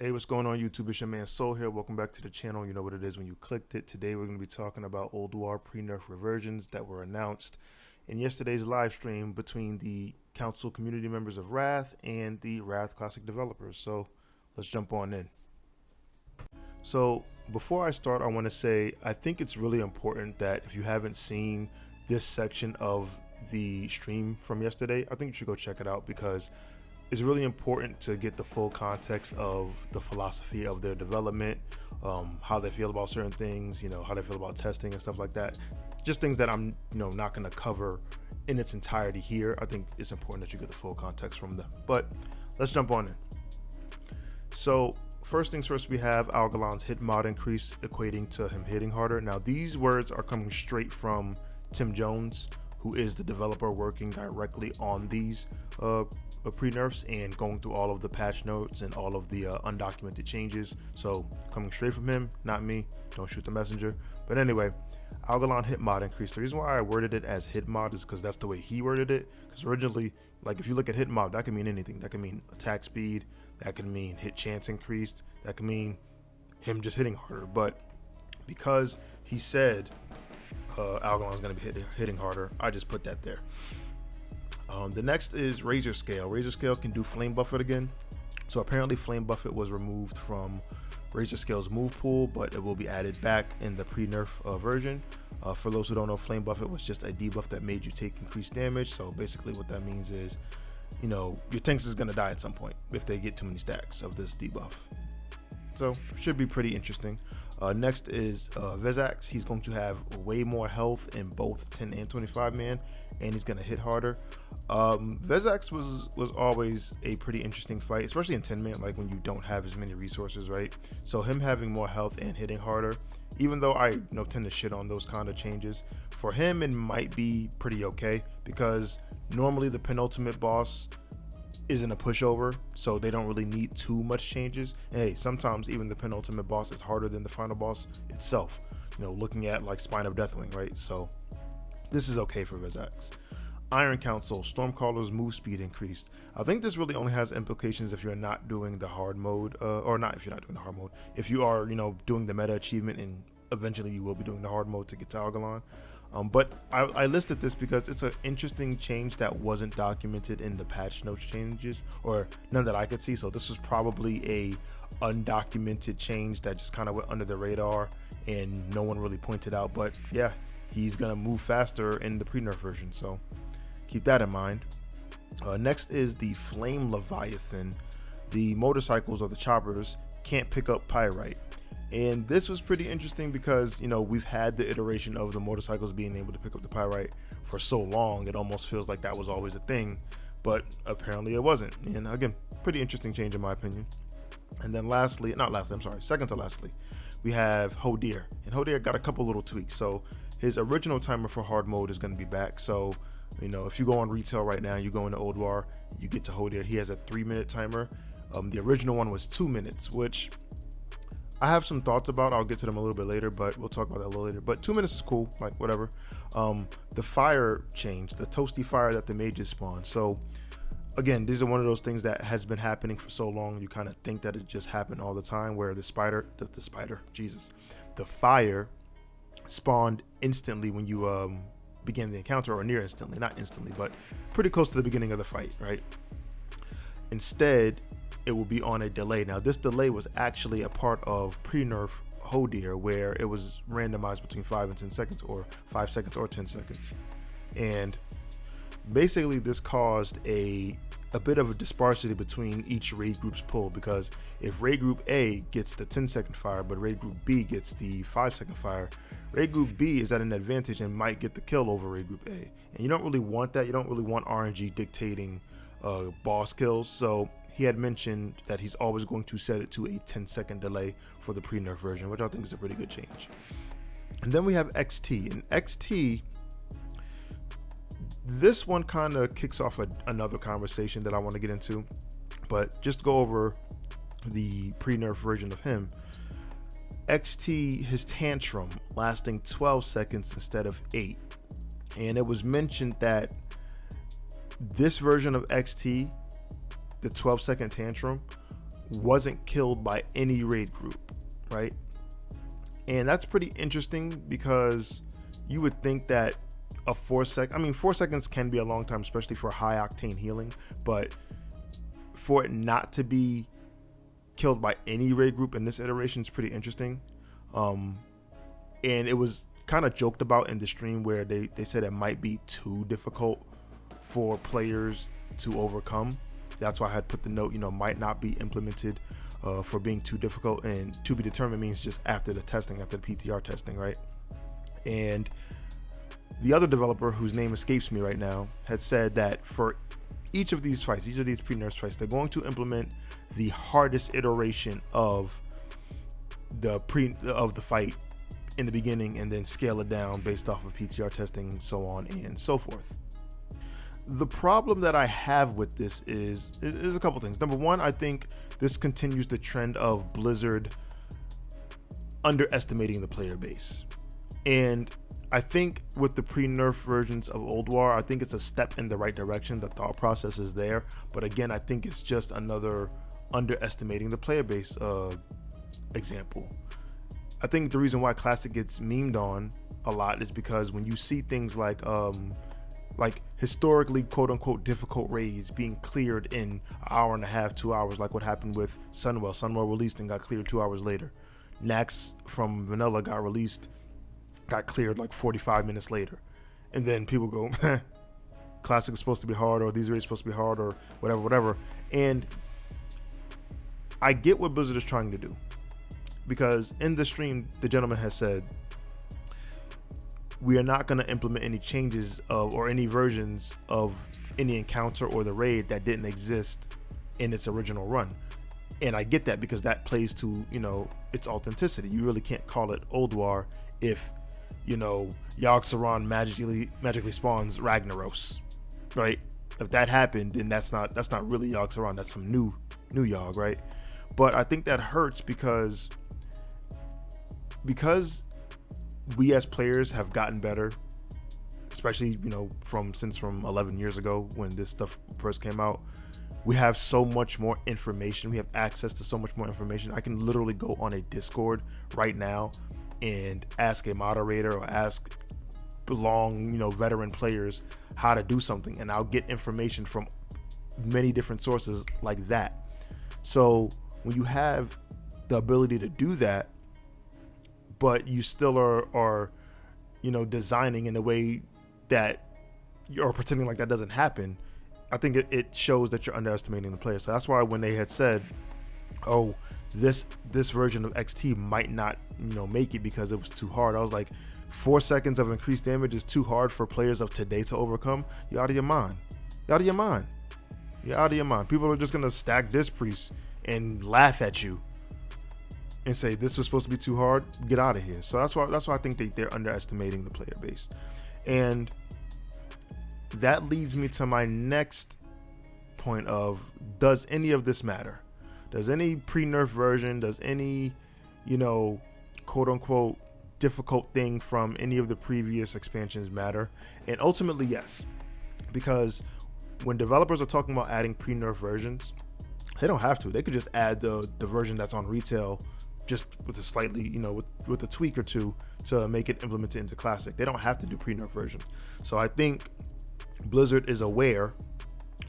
Hey, what's going on YouTube? It's your man Soul here. Welcome back to the channel. You know what it is when you clicked it. Today we're going to be talking about Ulduar pre-nerf reversions that were announced in yesterday's live stream between the council community members of Wrath and the Wrath Classic developers. So let's jump on in. So before I start, I want to say I think it's really important that if you haven't seen this section of the stream from yesterday, I think you should go check it out because it's really important to get the full context of the philosophy of their development, how they feel about certain things, how they feel about testing and stuff like that. Just things that I'm, not going to cover in its entirety here. I think it's important that you get the full context from them. But let's jump on in. So first things first, we have Algalon's hit mod increase equating to him hitting harder. Now these words are coming straight from Tim Jones, who is the developer working directly on these pre-nerfs and going through all of the patch notes and all of the undocumented changes. So coming straight from him, not me. Don't shoot the messenger. But anyway, Algalon hit mod increase. The reason why I worded it as hit mod is because that's the way he worded it. Because originally, like if you look at hit mod, that can mean anything. That can mean attack speed. That can mean hit chance increased. That can mean him just hitting harder. But because he said Algalon's going to be hitting harder, I just put that there. The next is Razor Scale. Razor Scale can do Flame Buffet again. So apparently Flame Buffet was removed from Razor Scale's move pool, but it will be added back in the pre-nerf version. For those who don't know, Flame Buffet was just a debuff that made you take increased damage. So basically what that means is, your tanks is going to die at some point if they get too many stacks of this debuff. So should be pretty interesting. Next is Vezax. He's going to have way more health in both 10 and 25 man, and he's going to hit harder. Vezax was always a pretty interesting fight, especially in 10 man, like when you don't have as many resources, right? So him having more health and hitting harder, even though I tend to shit on those kind of changes, for him it might be pretty okay because normally the penultimate boss isn't a pushover, so they don't really need too much changes. And hey, sometimes even the penultimate boss is harder than the final boss itself, looking at like Spine of Deathwing, right? So this is okay for Vezax. Iron Council, Stormcaller's move speed increased. I think this really only has implications if you're not doing the hard mode, or not if you're not doing the hard mode. If you are, doing the meta achievement, and eventually you will be doing the hard mode to get to Algalon. But I listed this because it's an interesting change that wasn't documented in the patch notes changes, or none that I could see. So this was probably a undocumented change that just kind of went under the radar and no one really pointed out. But yeah, he's gonna move faster in the pre-nerf version, so keep that in mind. Next is the Flame Leviathan. The motorcycles or the choppers can't pick up pyrite. And this was pretty interesting because, we've had the iteration of the motorcycles being able to pick up the pyrite for so long, it almost feels like that was always a thing, but apparently it wasn't. And again, pretty interesting change in my opinion. And then second to lastly, we have Hodir. And Hodir got a couple little tweaks. So his original timer for hard mode is going to be back. So, if you go on retail right now, you go into Ulduar, you get to Hodir, he has a 3-minute timer. The original one was 2 minutes, which I have some thoughts about. I'll get to them a little bit later, but we'll talk about that a little later. But 2 minutes is cool, like whatever. The fire change, the toasty fire that the mages spawn. So again, these are one of those things that has been happening for so long. You kind of think that it just happened all the time, where the fire spawned instantly when you begin the encounter, or near instantly, not instantly, but pretty close to the beginning of the fight, right? Instead, it will be on a delay. Now this delay was actually a part of pre-nerf Hodir, where it was randomized between 5 and 10 seconds, or 5 seconds or 10 seconds. And basically this caused a bit of a disparity between each raid group's pull, because if raid group A gets the 10-second fire but raid group B gets the 5-second fire, raid group B is at an advantage and might get the kill over raid group A. And you don't really want that. You don't really want RNG dictating boss kills. So he had mentioned that he's always going to set it to a 10-second delay for the pre-nerf version, which I think is a pretty good change. And then we have XT. And XT, this one kind of kicks off another conversation that I want to get into, but just to go over the pre-nerf version of him. XT, his tantrum lasting 12 seconds instead of 8. And it was mentioned that this version of XT, the 12-second tantrum, wasn't killed by any raid group, right? And that's pretty interesting because you would think that a 4 seconds can be a long time, especially for high octane healing, but for it not to be killed by any raid group in this iteration is pretty interesting. And it was kind of joked about in the stream where they said it might be too difficult for players to overcome. That's why I had put the note, might not be implemented for being too difficult, and to be determined means just after the testing, after the PTR testing, right? And the other developer, whose name escapes me right now, had said that for each of these fights, each of these pre-nerf fights, they're going to implement the hardest iteration of the fight in the beginning, and then scale it down based off of PTR testing, so on and so forth. The problem that I have with this is a couple things. Number one, I think this continues the trend of Blizzard underestimating the player base. And I think with the pre-nerf versions of Ulduar, I think it's a step in the right direction. The thought process is there. But again, I think it's just another underestimating the player base example. I think the reason why Classic gets memed on a lot is because when you see things like historically quote unquote difficult raids being cleared in an hour and a half, 2 hours, like what happened with Sunwell released and got cleared 2 hours later. Nax from Vanilla got cleared like 45 minutes later. And then people go, Classic is supposed to be hard, or these raids are supposed to be hard, or whatever. And I get what Blizzard is trying to do, because in the stream, the gentleman has said, we are not going to implement any changes or any versions of any encounter or the raid that didn't exist in its original run. And I get that, because that plays to, its authenticity. You really can't call it Ulduar if, Yogg-Saron magically spawns Ragnaros, right? If that happened, then that's not really Yogg-Saron. That's some new Yogg, right? But I think that hurts because we as players have gotten better, especially from 11 years ago when this stuff first came out. We have so much more information. We have access to so much more information. I can literally go on a Discord right now and ask a moderator or ask veteran players how to do something, and I'll get information from many different sources like that. So when you have the ability to do that, but you still are designing in a way that you're pretending like that doesn't happen, I think it shows that you're underestimating the player. So that's why when they had said, oh, this version of XT might not make it because it was too hard, I was like, 4 seconds of increased damage is too hard for players of today to overcome? You're out of your mind. You're out of your mind. You're out of your mind. People are just gonna stack this priest and laugh at you and say this was supposed to be too hard. Get out of here. So that's why I think they're underestimating the player base. And that leads me to my next point of, does any of this matter? Does any pre-nerf version, does any quote unquote difficult thing from any of the previous expansions matter? And ultimately, yes, because when developers are talking about adding pre-nerf versions, they don't have to. They could just add the version that's on retail, just with a slightly, with a tweak or two to make it implemented into Classic. They don't have to do pre-nerf version. So I think Blizzard is aware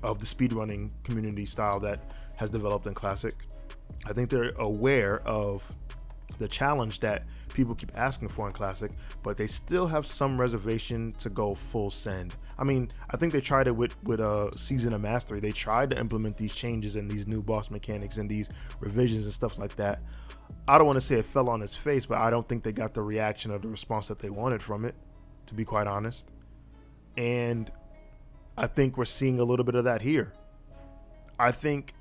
of the speedrunning community style that has developed in Classic. I think they're aware of the challenge that people keep asking for in Classic, but they still have some reservation to go full send. I mean, I think they tried it with Season of Mastery. They tried to implement these changes and these new boss mechanics and these revisions and stuff like that. I don't want to say it fell on its face, but I don't think they got the reaction or the response that they wanted from it, to be quite honest. And I think we're seeing a little bit of that here. I think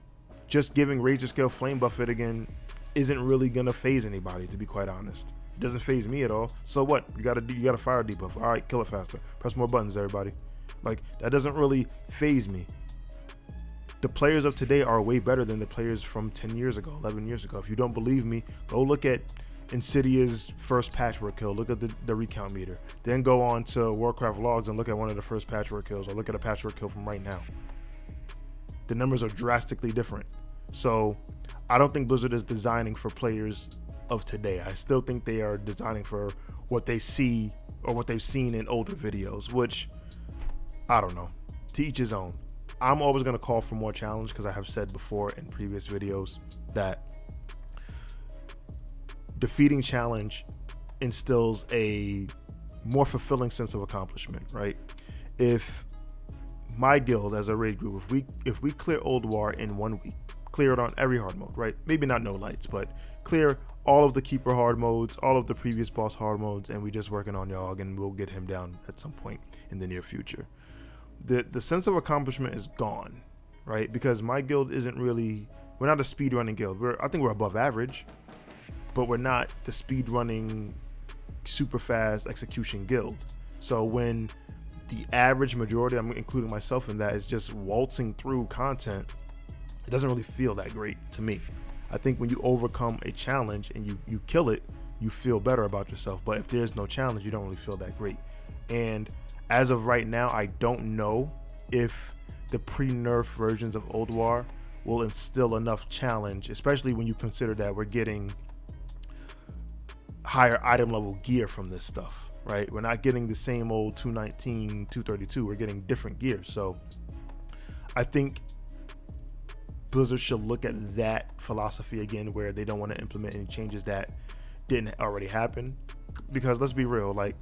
just giving Razor Scale Flame Buffet again isn't really gonna phase anybody, to be quite honest. It doesn't phase me at all. So what? You got a fire debuff. All right, kill it faster. Press more buttons, everybody. Like, that doesn't really phase me. The players of today are way better than the players from 10 years ago, 11 years ago. If you don't believe me, go look at Insidia's first patchwork kill. Look at the recount meter. Then go on to Warcraft logs and look at one of the first patchwork kills, or look at a patchwork kill from right now. The numbers are drastically different. So I don't think Blizzard is designing for players of today. I still think they are designing for what they see or what they've seen in older videos, which I don't know. To each his own. I'm always going to call for more challenge because I have said before in previous videos that defeating challenge instills a more fulfilling sense of accomplishment, right? If my guild as a raid group, if we clear Ulduar in 1 week, clear it on every hard mode, right? Maybe not no lights, but clear all of the keeper hard modes, all of the previous boss hard modes, and we just working on Yogg, and we'll get him down at some point in the near future. The sense of accomplishment is gone, right? Because my guild isn't really, we're not a speedrunning guild. I think we're above average, but we're not the speedrunning super fast execution guild. So when the average majority, I'm including myself in that, is just waltzing through content, it doesn't really feel that great to me. I think when you overcome a challenge and you kill it, you feel better about yourself. But if there's no challenge, you don't really feel that great. And as of right now, I don't know if the pre-nerf versions of Ulduar will instill enough challenge, especially when you consider that we're getting higher item level gear from this stuff, right? We're not getting the same old 219, 232. We're getting different gear. So I think Blizzard should look at that philosophy again, where they don't want to implement any changes that didn't already happen. Because let's be real, like,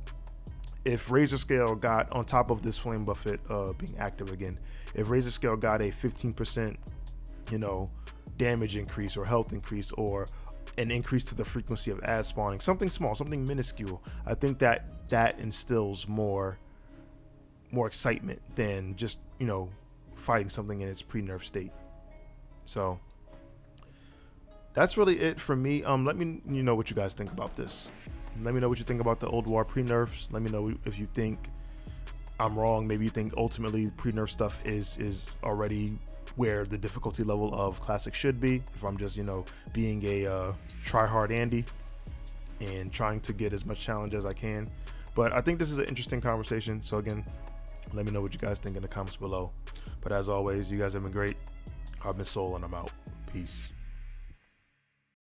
if Razor Scale got, on top of this Flame Buffet being active again, if Razor Scale got a 15%, damage increase or health increase, or an increase to the frequency of ad spawning, something small, something minuscule, I think that instills more excitement than just, fighting something in its pre-nerf state. So that's really it for me. Let me know what you guys think about this. Let me know what you think about the Ulduar pre-nerfs. Let me know if you think I'm wrong. Maybe you think ultimately pre-nerf stuff is already where the difficulty level of classic should be. If I'm just, being a try-hard Andy and trying to get as much challenge as I can. But I think this is an interesting conversation. So again, let me know what you guys think in the comments below. But as always, you guys have been great. I've been Soul, and I'm out. Peace.